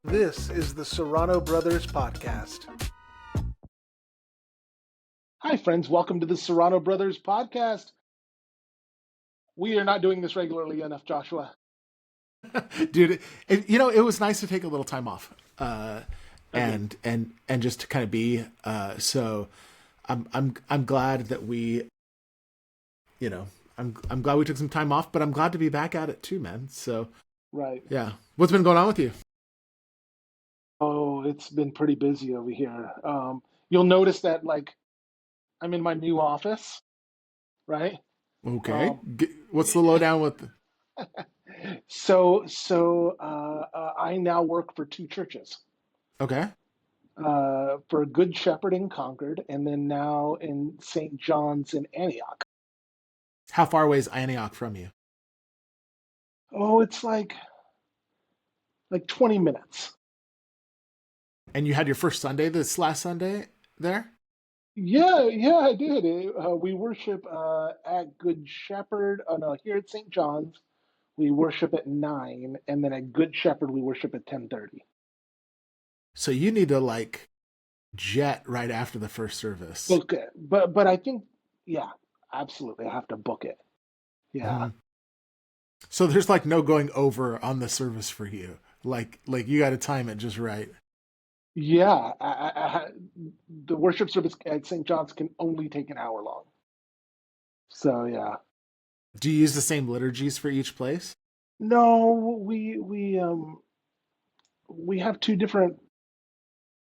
This is the Serrano Brothers Podcast. Hi, friends. Welcome to the Serrano Brothers Podcast. We are not doing this regularly enough, Joshua. Dude, it was nice to take a little time off, Agreed. and just to kind of be. So, I'm glad that we, you know, I'm glad we took some time off, but I'm glad to be back at it too, man. So, Right. yeah, what's been going on with you? Oh, it's been pretty busy over here. You'll notice that, like, I'm in my new office, right? Okay, Um, what's the lowdown with? I now work for two churches, Okay, for Good Shepherd in Concord, and then now in St. John's in Antioch. how far away is Antioch from you? Oh, it's like 20 minutes. And you had your first Sunday this last Sunday there. Yeah, I did. We worship at Good Shepherd. Oh no, here at St. John's we worship at 9, and then at Good Shepherd we worship at 10:30. So you need to like jet right after the first service. Book it, but I think yeah, absolutely, I have to book it. Yeah, Mhm. So there's like no going over on the service for you. Like you got to time it just right. yeah. The worship service at St. John's can only take an hour long. So yeah, Do you use the same liturgies for each place? no, we have two different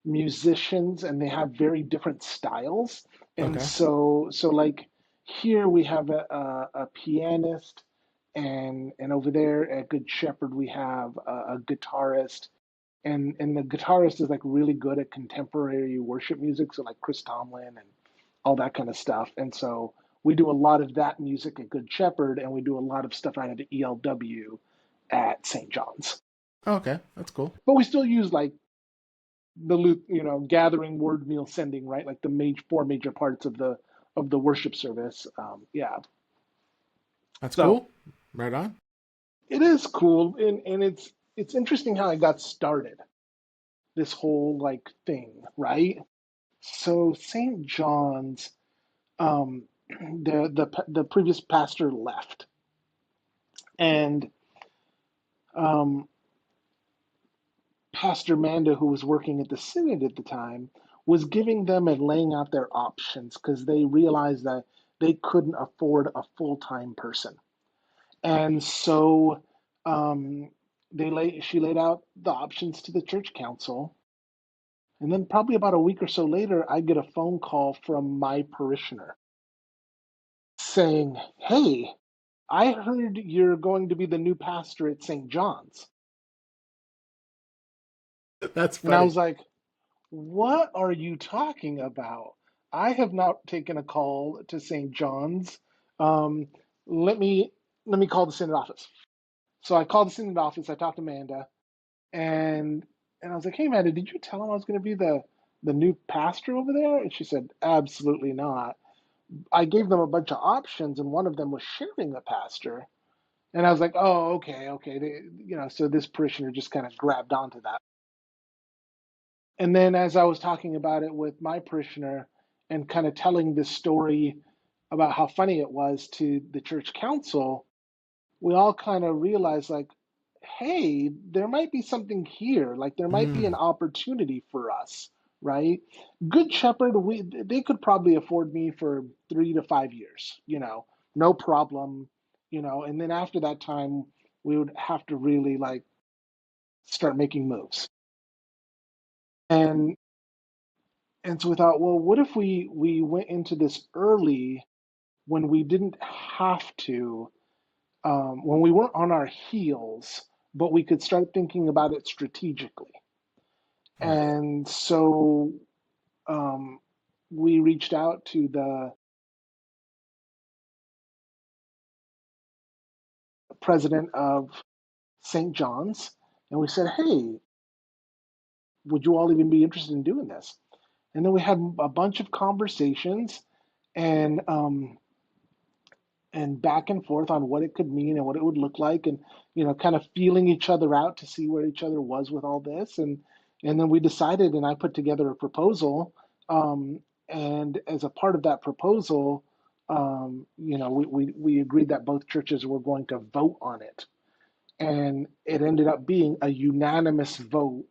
musicians and they have very different styles. And Okay. so like here we have a pianist, and over there at Good Shepherd we have a guitarist, and the guitarist is like really good at contemporary worship music, so like Chris Tomlin and all that kind of stuff. And so we do a lot of that music at Good Shepherd, and we do a lot of stuff out of the ELW at St. John's. Okay, that's cool. But we still use like gathering, word, meal, sending, right? Like the four major parts of the worship service. Yeah. That's So cool. Right on. it is cool, and it's interesting how I got started. This whole like thing, right? So St. John's, um, the previous pastor left, and um, Pastor Manda, who was working at the synod at the time, was giving them and laying out their options because they realized that they couldn't afford a full-time person. And so she laid out the options to the church council. And then probably about a week or so later, I get a phone call from my parishioner saying, "Hey, I heard you're going to be the new pastor at St. John's." That's And I funny. was like, "What are you talking about? I have not taken a call to St. John's. Um, let me call the synod office." So I called the synod office. I talked to Amanda, and I was like, "Hey, Amanda, did you tell him I was going to be the new pastor over there?" And she said, "Absolutely not." I gave them a bunch of options, and one of them was sharing the pastor. And I was like, "Oh, okay." So this parishioner just kind of grabbed onto that. And then as I was talking about it with my parishioner and kind of telling this story about how funny it was to the church council, we all kind of realized like, hey, there might be something here. Like there might be an Mm. opportunity for us, right? Good Shepherd, they could probably afford me for 3 to 5 years, no problem, and then after that time, we would have to really like start making moves. And and so we thought, well, what if we went into this early when we didn't have to, when we weren't on our heels, but we could start thinking about it strategically. Right. And so um, we reached out to the president of St. John's, and we said, hey, would you all even be interested in doing this? And then we had a bunch of conversations, and and back and forth on what it could mean and what it would look like, and kind of feeling each other out to see where each other was with all this, and then we decided, and I put together a proposal, um, and as a part of that proposal, we agreed that both churches were going to vote on it, and it ended up being a unanimous vote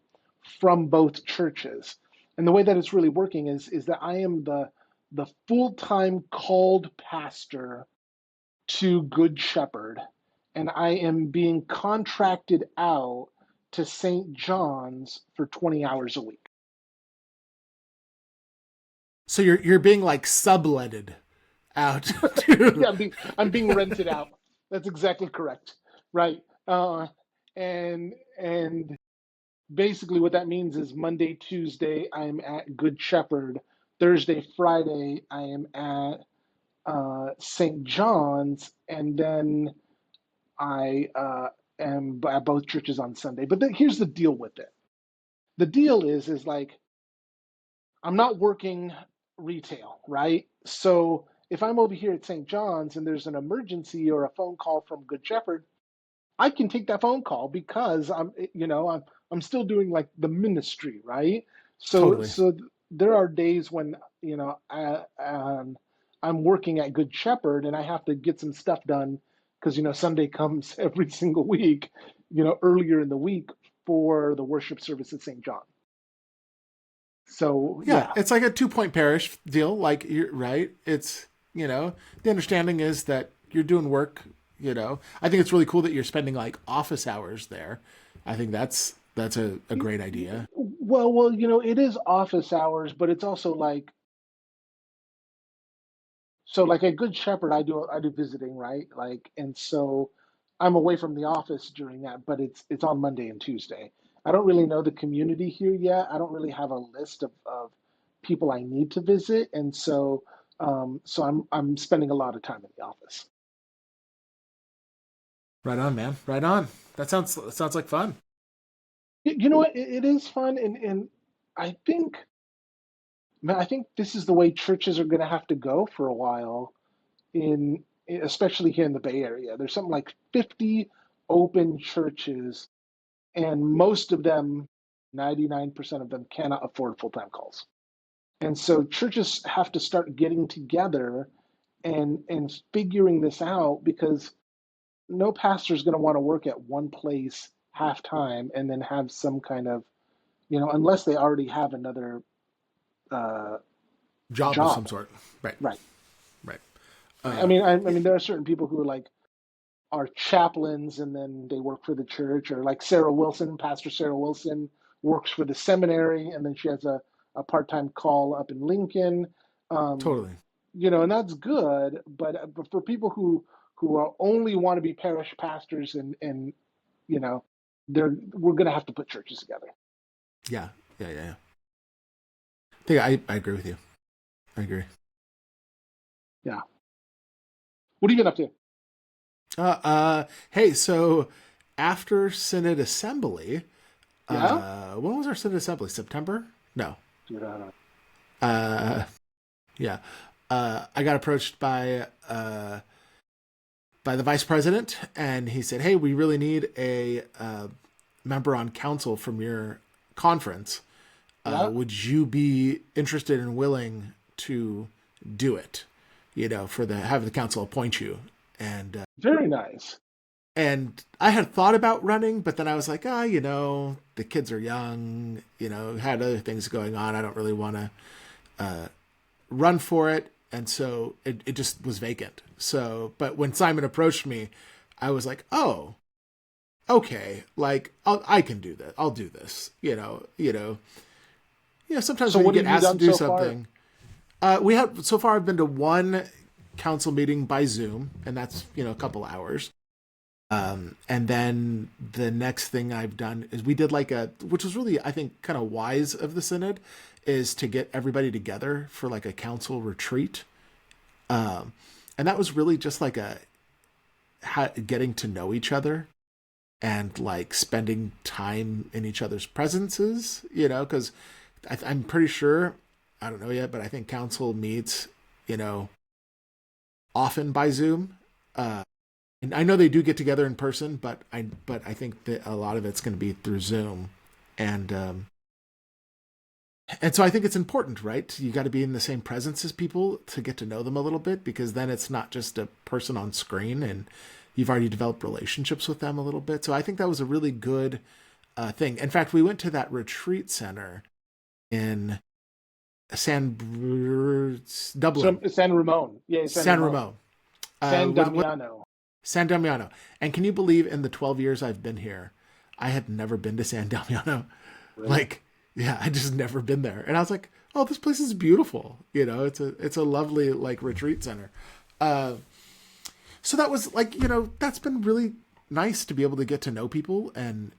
from both churches. And the way that it's really working is that I am the full-time called pastor to Good Shepherd, and I am being contracted out to St. John's for 20 hours a week. So you're being like subletted out to. Yeah, I'm being rented out. That's exactly correct. Right. And basically what that means is Monday, Tuesday, I'm at Good Shepherd. Thursday, Friday, I am at St. John's, and then I am at both churches on Sunday. But here's the deal with it. The deal is like I'm not working retail, right? So if I'm over here at St. John's and there's an emergency or a phone call from Good Shepherd, I can take that phone call because I'm still doing like the ministry, right? So Totally. so there are days when I'm working at Good Shepherd and I have to get some stuff done because Sunday comes every single week, earlier in the week for the worship service at St. John. So Yeah, yeah, it's like a 2 point parish deal. Like you're right. It's the understanding is that you're doing work. I think it's really cool that you're spending like office hours there. I think that's a great idea. well, it is office hours, but it's also like so like a Good Shepherd, I do visiting, right? Like, and so I'm away from the office during that, but it's on Monday and Tuesday. I don't really know the community here yet. I don't really have a list of people I need to visit, and so I'm spending a lot of time in the office. Right on, man. Right on. That sounds like fun. You know what? It is fun, and I think, man, I think this is the way churches are going to have to go for a while in especially here in the Bay Area. There's something like 50 open churches, and most of them, 99% of them, cannot afford full-time calls. And so churches have to start getting together and figuring this out because no pastor is going to want to work at one place half time and then have some kind of, unless they already have another uh, Job of some job. sort. Right. Right. Right. I mean, there are certain people who are chaplains and then they work for the church, or like Sarah Wilson, Pastor Sarah Wilson works for the seminary and then she has a part-time call up in Lincoln. Um, Totally. and that's good, but for people who are only want to be parish pastors and you know, we're gonna have to put churches together. Yeah. Yeah. Yeah. Yeah. I agree with you. I agree. Yeah. What have you been up to? Hey, so after Synod Assembly, Yeah? when was our Synod Assembly? September? No. Yeah. Uh, yeah. I got approached by the vice president, and he said, "Hey, we really need a member on council from your conference. Yeah? Would you be interested and willing to do it? For the have the council appoint you?" And Very nice. and I had thought about running, but then I was like, the kids are young, had other things going on. I don't really want to run for it. And so it just was vacant. So, but when Simon approached me, I was like, oh, okay, like I can do that. I'll do this. Sometimes So when you what get have you asked to done do so far? something, we have so far. I've been to one council meeting by Zoom, and that's a couple hours. And then the next thing I've done is we did which was really, I think, kind of wise of the synod, is to get everybody together for like a council retreat. And that was really just like getting to know each other and like spending time in each other's presences, because I'm pretty sure, I don't know yet, but I think council meets, often by Zoom. And I know they do get together in person, but I think that a lot of it's going to be through Zoom, and and so I think it's important, right? You got to be in the same presence as people to get to know them a little bit, because then it's not just a person on screen, and you've already developed relationships with them a little bit. So I think that was a really good thing. In fact, we went to that retreat center in San Dublin, San Ramon. Yeah, San San Ramon. Remo, San with Damiano. San Damiano. And can you believe in the 12 years I've been here, I had never been to San Damiano? Really? Like, yeah, I just never been there. And I was like, oh, this place is beautiful. It's a lovely like retreat center. Uh, so that was like, that's been really nice to be able to get to know people and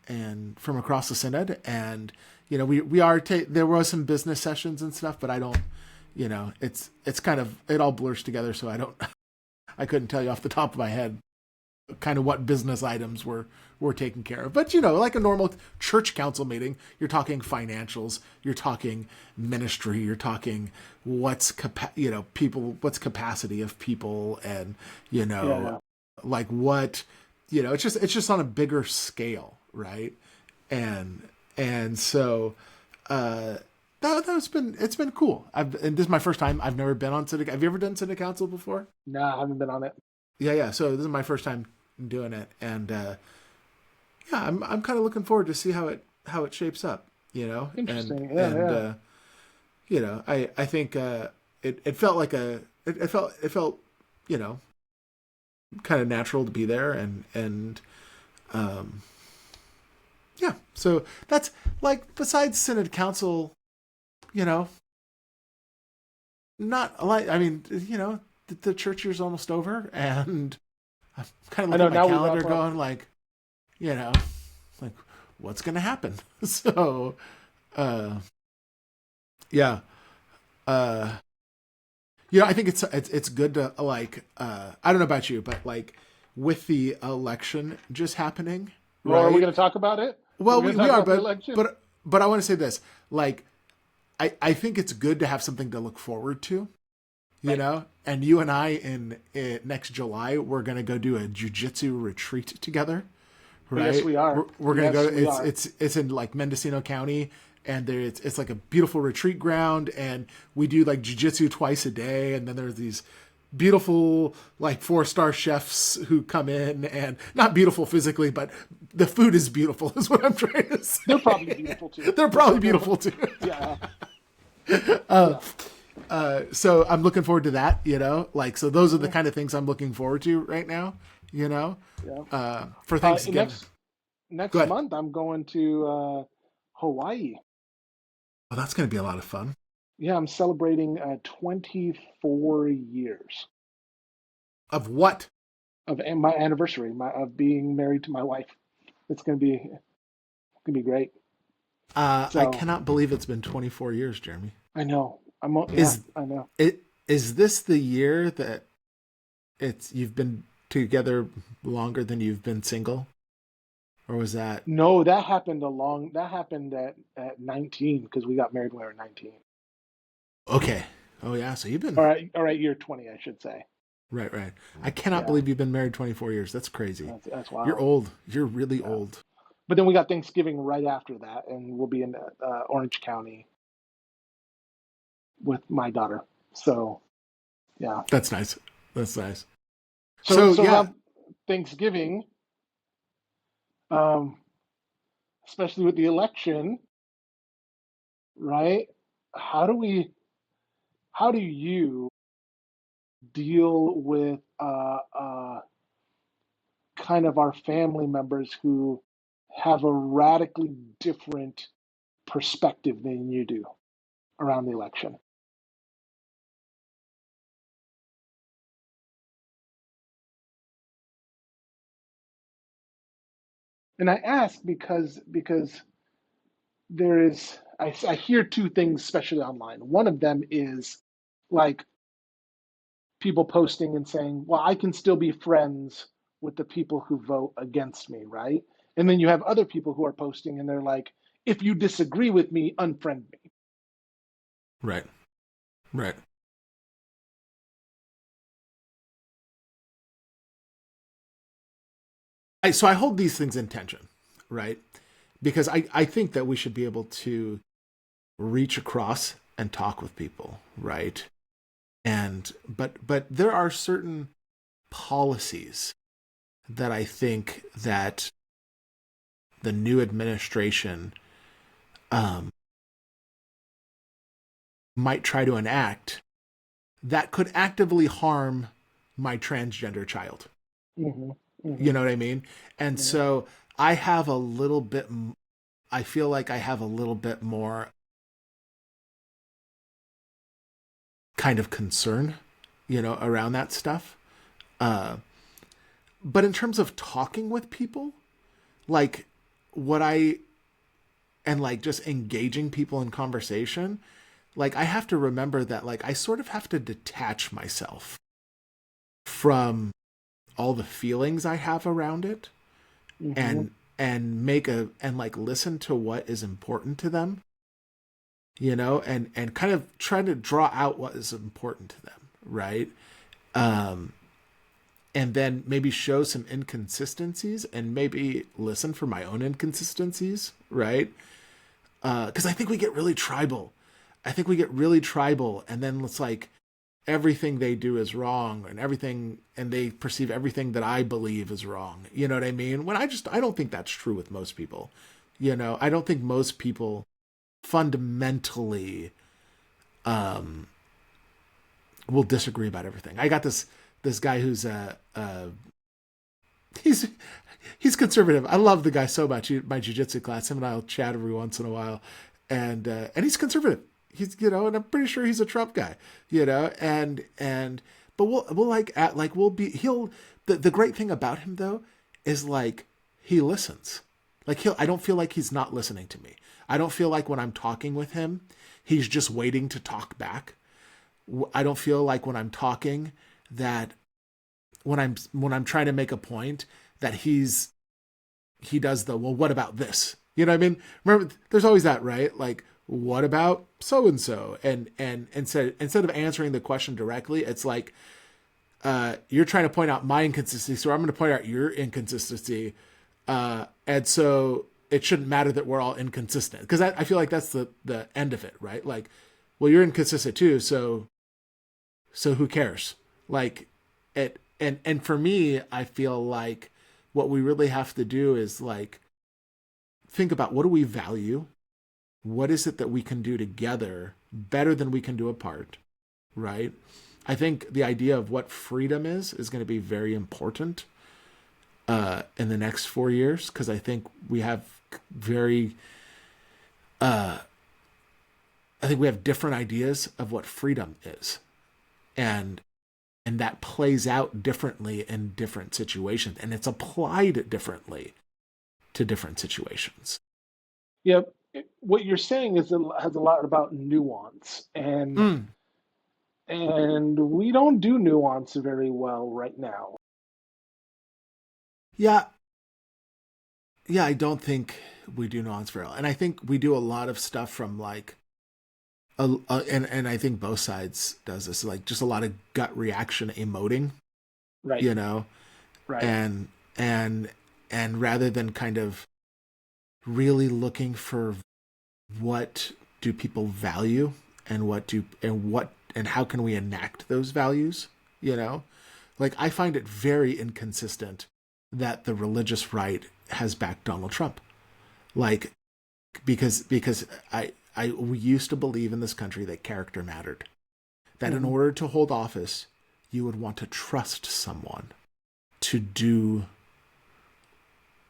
from across the synod. And we are there was some business sessions and stuff, but I don't, it's kind of, it all blurs together. So I couldn't tell you off the top of my head kind of what business items were taken care of. But like a normal church council meeting, you're talking financials, you're talking ministry, you're talking what's capacity of people, and Yeah. like what it's just on a bigger scale, right? And so it's been cool. And this is my first time. I've never been on synod. Have you ever done synod council before? Nah, I haven't been on it. Yeah. So this is my first time doing it, and yeah, I'm kind of looking forward to see how it shapes up, and Interesting. Yeah, yeah. I think it felt like it felt you know kind of natural to be there, and um yeah, so that's like, besides synod council, you know not like, I mean, the church year's almost over, and I'm kind of I looking know. at my Now we calendar wrap up. going like, you know like, what's gonna happen? So uh yeah, uh I think it's good to like, I don't know about you, but like, with the election just happening, Well, are we right? going to talk about it? Are Well, we going to we talk are, about the but election? but I want to say this, like, I think it's good to have something to look forward to, Right. and you and I in next July, we're gonna go do a jujitsu retreat together, Oh, yes, right? we are. We're gonna go. Yes, we It's are. it's it's in like Mendocino County, and it's like a beautiful retreat ground, and we do like jujitsu twice a day, and then there's these beautiful like 4-star chefs who come in, and not beautiful physically, but the food is beautiful is what I'm trying to They're probably say. beautiful too. They're probably beautiful too. Yeah. Yeah. So I'm looking forward to that, like, so those are the kind of things I'm looking forward to right now, Yeah. for Thanksgiving. Next Good. month, I'm going to Hawaii. Well, that's going to be a lot of fun. Yeah, I'm celebrating 24 years Of what? of my anniversary, of being married to my wife. It's gonna be great. I So cannot believe it's been 24 years, Jeremy. I know. Yeah, Is I know. it? Is this the year that you've been together longer than you've been single, or was that? No, that happened at 19 because we got married when we were 19. Okay. Oh yeah. So you've been All right, year 20, I should say. right, right. I cannot Yeah, believe you've been married 24 years. That's crazy. that's You're wild. old. You're really Yeah. old. But then we got Thanksgiving right after that, and we'll be in Orange County with my daughter. So yeah. That's nice. That's nice. So So so yeah, around Thanksgiving, um, especially with the election, right? How do we? How do you deal with kind of our family members who have a radically different perspective than you do around the election? And I ask because there is I hear two things, especially online. One of them is like people posting and saying, "Well, I can still be friends with the people who vote against me," right? And then you have other people who are posting and they're like, "If you disagree with me, unfriend me." right, right. I hold these things in tension, right? Because I think that we should be able to reach across and talk with people, right? And but there are certain policies that I think that the new administration um, might try to enact that could actively harm my transgender child. Hmm. You Hmm. know what I mean? And Hmm. so I have a little bit, I feel like I have a little bit more kind of concern, around that stuff. Uh, but in terms of talking with people, like what I, and like just engaging people in conversation, like I have to remember that like I sort of have to detach myself from all the feelings I have around it Hmm. and make a and like listen to what is important to them, and kind of try to draw out what is important to them, right? Um and then maybe show some inconsistencies and maybe listen for my own inconsistencies, right? Because I think we get really tribal. I think we get really tribal, and then it's like everything they do is wrong, and everything, and they perceive everything that I believe is wrong. You know what I mean? When I don't think that's true with most people. I don't think most people fundamentally um, will disagree about everything. I got this guy who's he's he's conservative. I love the guy so much. My jujitsu class, him and I'll chat every once in a while, and he's conservative. He's and I'm pretty sure he's a Trump guy. And but we'll like at like we'll be he'll the great thing about him though is like he listens. Like I don't feel like he's not listening to me. I don't feel like when I'm talking with him, he's just waiting to talk back. I don't feel like when I'm talking that when I'm trying to make a point that he does the, well, what about this? You know what I mean? Remember, there's always that, right? Like, what about so and so? And instead of answering the question directly, it's like you're trying to point out my inconsistency, so I'm going to point out your inconsistency, and so it shouldn't matter that we're all inconsistent because I feel like that's the end of it, right? Like, well, you're inconsistent too, so who cares? Like, and for me, I feel like what we really have to do is like think about what do we value, what is it that we can do together better than we can do apart, right? I think the idea of what freedom is going to be very important in the next 4 years because I think we have very I think we have different ideas of what freedom is, and that plays out differently in different situations, and it's applied differently to different situations. Yep. What you're saying is has a lot about nuance, Mm. and we don't do nuance very well right now. Yeah, yeah, I don't think we do nuance very well, and I think we do a lot of stuff from like, and I think both sides does this, like just a lot of gut reaction emoting, Right. you know, Right. and and and rather than kind of really looking for what do people value and what and how can we enact those values, you know, like I find it very inconsistent that the religious right has backed Donald Trump, like because I we used to believe in this country that character mattered, that in Hmm. order to hold office you would want to trust someone to do,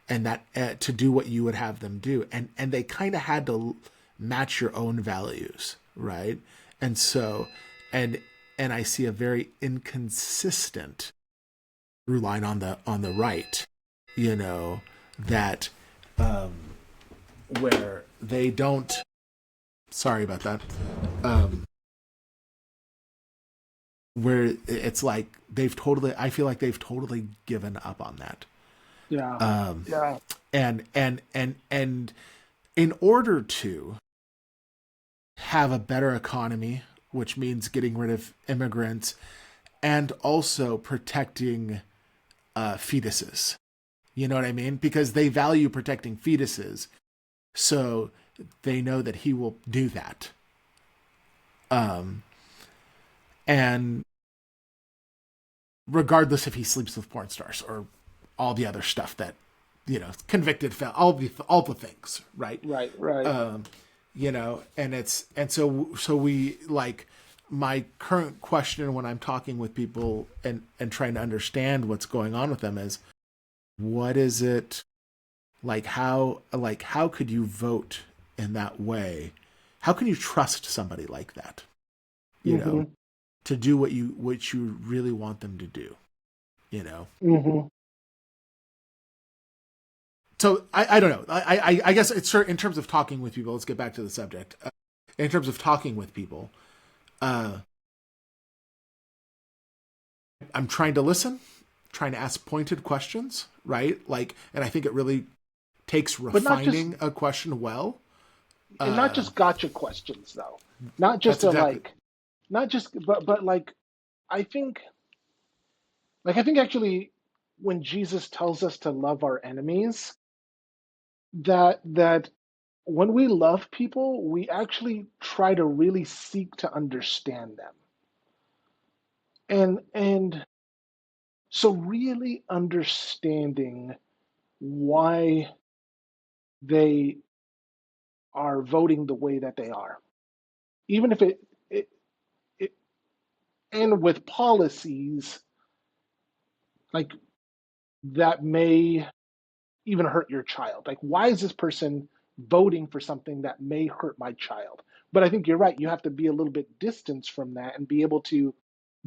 and that to do what you would have them do, and they kind of had to match your own values, right? And so and and I see a very inconsistent through line on the right, you know, that um where they don't, sorry about that, um where it's like they've totally, I feel like they've totally given up on that. Yeah. um Yeah. and in order to have a better economy, which means getting rid of immigrants and also protecting fetuses, You know what I mean? Because they value protecting fetuses. So they know that he will do that. Um, and regardless if he sleeps with porn stars or all the other stuff that, convicted, all the things, right? Right, right. And so we like my current question when I'm talking with people and trying to understand what's going on with them is what is it how could you vote in that way? How can you trust somebody like that? You know, Mm-hmm. to do what you really want them to do, you know? Mm-hmm. So I don't know. I guess it's in terms of talking with people. Let's get back to the subject. In terms of talking with people, uh, I'm trying to listen, trying to ask pointed questions, right? And I think it really takes But not just refining a question well. and not Uh, just gotcha questions though. Not just that's a exactly. like, not just but like I think I think actually when Jesus tells us to love our enemies, that when we love people, we actually try to really seek to understand them. And so really understanding why they are voting the way that they are. Even if it, it and with policies like that may even hurt your child. Like, why is this person voting for something that may hurt my child? But I think you're right. You have to be a little bit distanced from that and be able to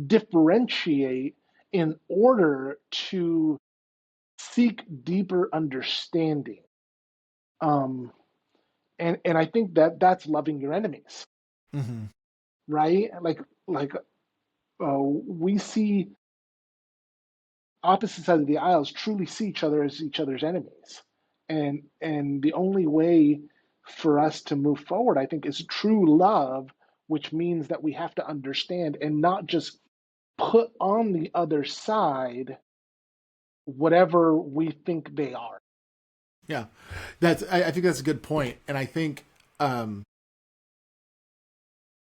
differentiate in order to seek deeper understanding. Um, and I think that that's loving your enemies, Mm-hmm. right? We see opposite sides of the aisles truly see each other as each other's enemies. And the only way for us to move forward, I think, is true love, which means that we have to understand and not just put on the other side whatever we think they are. Yeah, I think that's a good point, and I think um,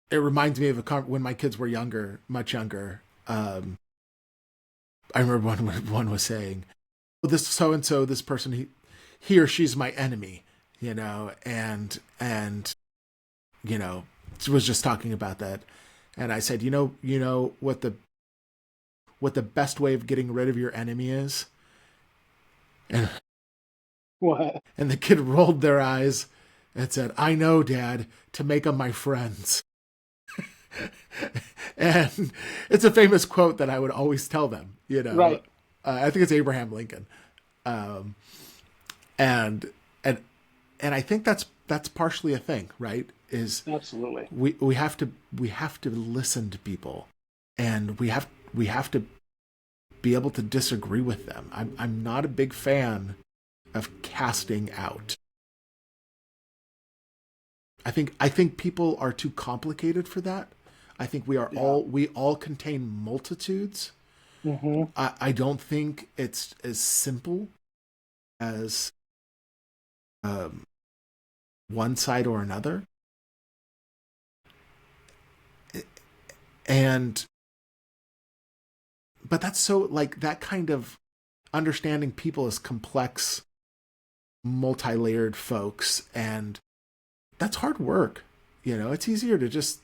it reminds me of when my kids were younger, much younger. I remember one was saying, well, "This so and so, this person, he or she's my enemy," and was just talking about that, and I said, you know what the best way of getting rid of your enemy is, and What? and the kid rolled their eyes and said, "I know, Dad, to make them my friends." And it's a famous quote that I would always tell them. Right. I think it's Abraham Lincoln, um, and and and I think that's partially a thing, right? Is Absolutely. we have to listen to people, and we have to be able to disagree with them. I'm not a big fan of casting out. I think people are too complicated for that. I think Yeah. we all contain multitudes. Hmm. I don't think it's as simple as um, one side or another. And but that's so like that kind of understanding people as complex, multi-layered folks, and that's hard work. It's easier to just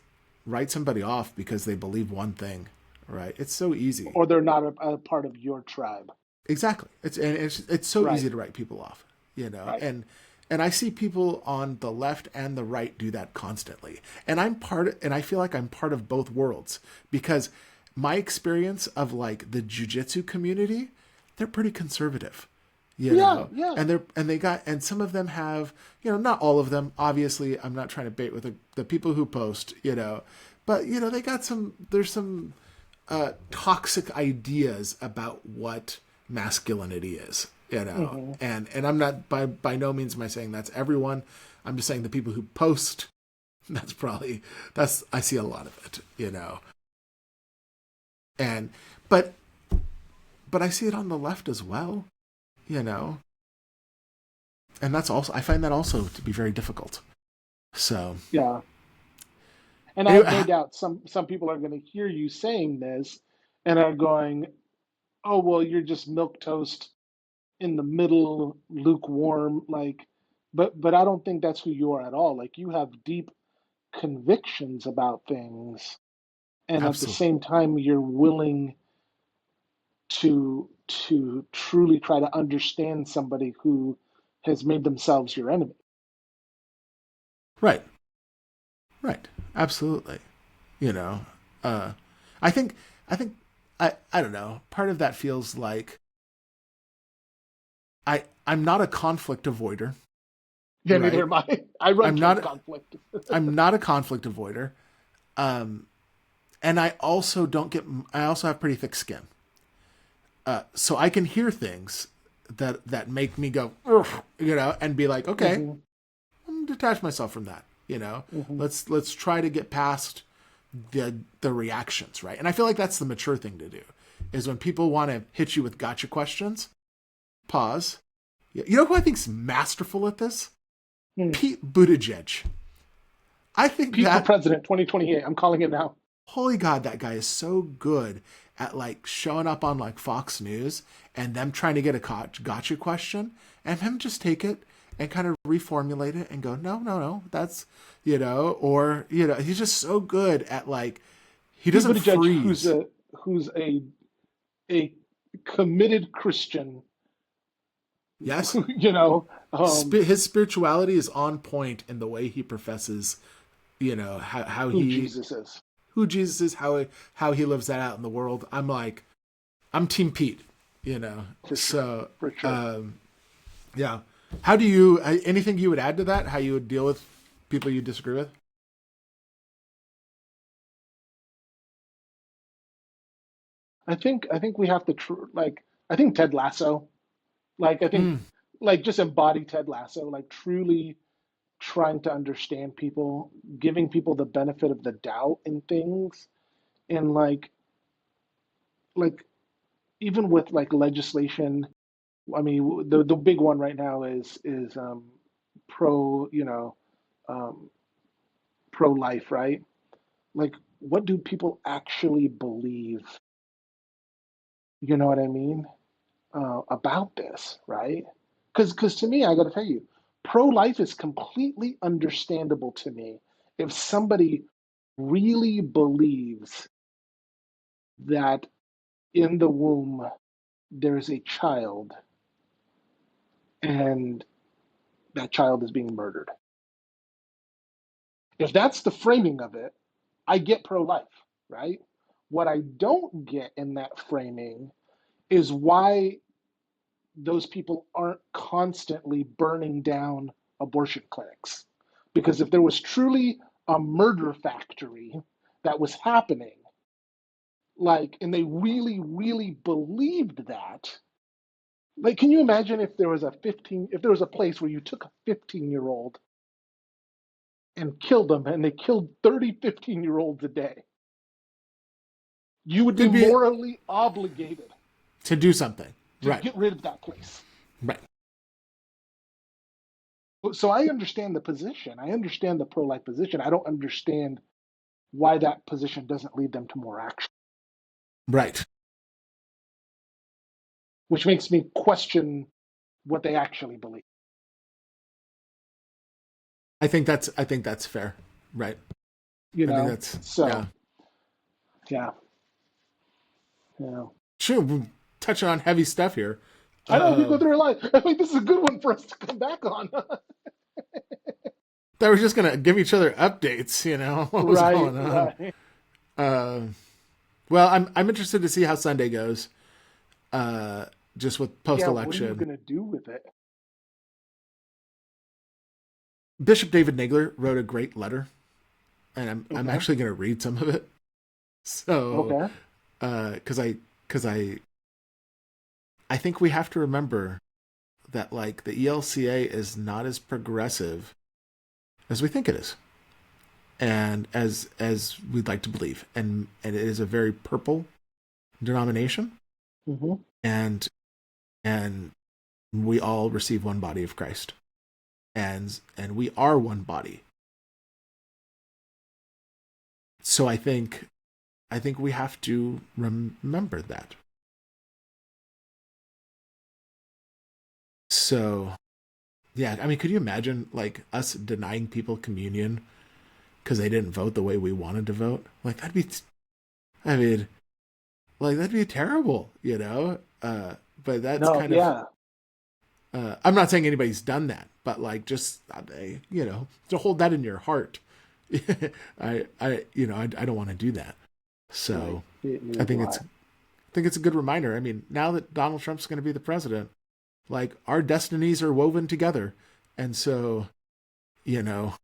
write somebody off because they believe one thing, right? It's so easy. Or they're not a part of your tribe. Exactly. It's so Right. easy to write people off, Right. and I see people on the left and the right do that constantly. And I feel like I'm part of both worlds because my experience of like the jujitsu community, they're pretty conservative, Yeah. Yeah. and some of them have, not all of them. Obviously, I'm not trying to bait with the people who post, but they got there's some toxic ideas about what masculinity is, Hmm. and I'm not by no means am I saying that's everyone. I'm just saying the people who post, that's I see a lot of it, and but I see it on the left as well. you know, and that's also, I find that also to be very difficult. So Yeah. And I have no anyway, doubt some people are going to hear you saying this and are going, "Oh, well, you're just milk toast in the middle, lukewarm." Like, but I don't think that's who you are at all. Like, you have deep convictions about things, and at the absolutely same time, you're willing to truly try to understand somebody who has made themselves your enemy. right, right, absolutely. You know, uh, I think, I think, I don't know. Part of that feels like I'm not a conflict avoider, Yeah, neither right? am I. I run I'm towards not, conflict. I'm not a conflict avoider. Um, and I also don't get, I also have pretty thick skin. So I can hear things that make me go, ugh, and be like, okay, Hmm. I'm gonna detach myself from that. Hmm. Let's try to get past the reactions, right? And I feel like that's the mature thing to do, is when people want to hit you with gotcha questions, pause. You know who I think's masterful at this? Hmm. Pete Buttigieg. I think Pete for that, president 2028. I'm calling it now. holy God, that guy is so good at like showing up on like Fox News and them trying to get a gotcha question and him just take it and kind of reformulate it and go, no, no, no, that's, or, he's just so good at like, he Pete doesn't Buttigieg, freeze. who's a committed Christian, Yes. you know, His spirituality is on point in the way he professes, how who he, Jesus is. who Jesus is, how he lives that out in the world. I'm like, I'm Team Pete, you know. For sure, So, for sure. um, yeah. How do you? Anything you would add to that? How you would deal with people you disagree with? I think we have to like I think Ted Lasso, like I think Mm. like just embody Ted Lasso, like truly trying to understand people, giving people the benefit of the doubt in things, and like even with like legislation. I mean, the big one right now is pro, um, pro life, right? Like, what do people actually believe? You know what I mean? About this, right? Because to me, I got to tell you, pro life is completely understandable to me if somebody really believes that in the womb there's a child and that child is being murdered. If that's the framing of it, I get pro life, right? What I don't get in that framing is why those people aren't constantly burning down abortion clinics. Because if there was truly a murder factory that was happening, like, and they really, really believed that, like, can you imagine if there was if there was a place where you took a 15-year-old and killed them and they killed 30 15-year-olds a day? You would be To be morally obligated to do something, to right? get rid of that place. Right. So I understand the position. I understand the pro-life position. I don't understand why that position doesn't lead them to more action, Right. which makes me question what they actually believe. I think that's fair. Right. You I think know, that's yeah. so yeah, you know. Sure. We're touching on heavy stuff here. I know we Uh, go through a lot. I think this is a good one for us to come back on. that we're just gonna give each other updates. What was Right, going on. right. Uh, well, I'm interested to see how Sunday goes. Just with post Yeah, what are you election, gonna do with it? Bishop David Nagler wrote a great letter, and I'm Okay, actually going to read some of it. So, okay. because I think we have to remember that like the ELCA is not as progressive as we think it is, and as we'd like to believe, and it is a very purple denomination, Hmm. and and We all receive one body of Christ, and we are one body. So I think we have to remember that. So yeah, I mean, could you imagine like us denying people communion because they didn't vote the way we wanted to vote? Like I mean, like that'd be terrible, you know. But that's No, kind of. yeah, I'm not saying anybody's done that, but like just to hold that in your heart. I don't want to do that. right. So I Neither think do it's I. I think it's a good reminder. I mean, now that Donald Trump's going to be the president, like our destinies are woven together, and so you know,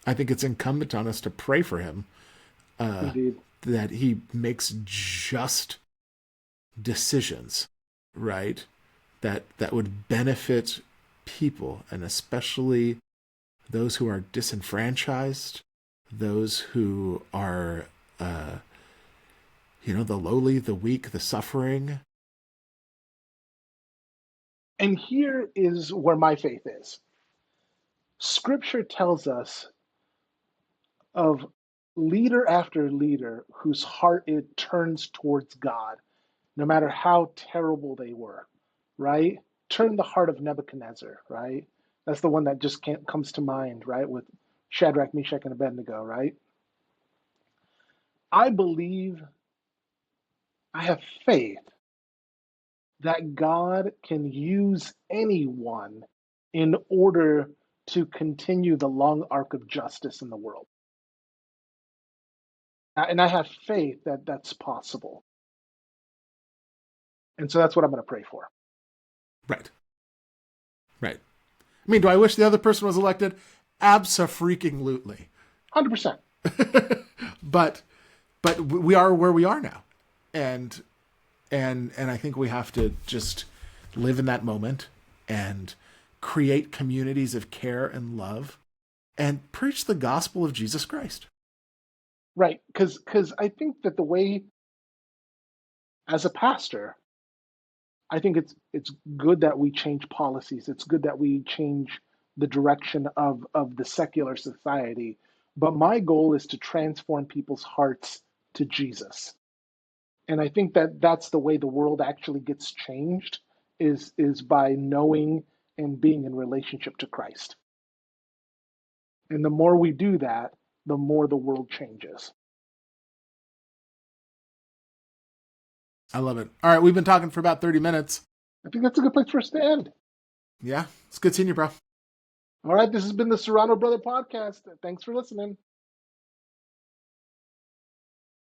I think it's incumbent on us to pray for him, uh, Indeed. that he makes just decisions, right? That would benefit people, and especially those who are disenfranchised, those who are, the lowly, the weak, the suffering. And here is where my faith is. Scripture tells us of leader after leader whose heart it turns towards God, no matter how terrible they were, right? Turn the heart of Nebuchadnezzar, right? That's the one that just can't comes to mind, right? With Shadrach, Meshach, and Abednego, right? I believe, I have faith that God can use anyone in order to continue the long arc of justice in the world. And I have faith that that's possible. And so that's what I'm going to pray for. Right, right. I mean, do I wish the other person was elected? Abso-freaking-lutely. 100%. but we are where we are now, and and I think we have to just live in that moment and create communities of care and love and preach the gospel of Jesus Christ. Right. Because I think that the way, as a pastor, I think it's good that we change policies. It's good that we change the direction of the secular society. But my goal is to transform people's hearts to Jesus. And I think that that's the way the world actually gets changed is by knowing and being in relationship to Christ. And the more we do that, the more the world changes. I love it. All right, we've been talking for about 30 minutes. I think that's a good place for us to end. Yeah, it's good seeing you, bro. All right, this has been the Serrano Brother Podcast. Thanks for listening.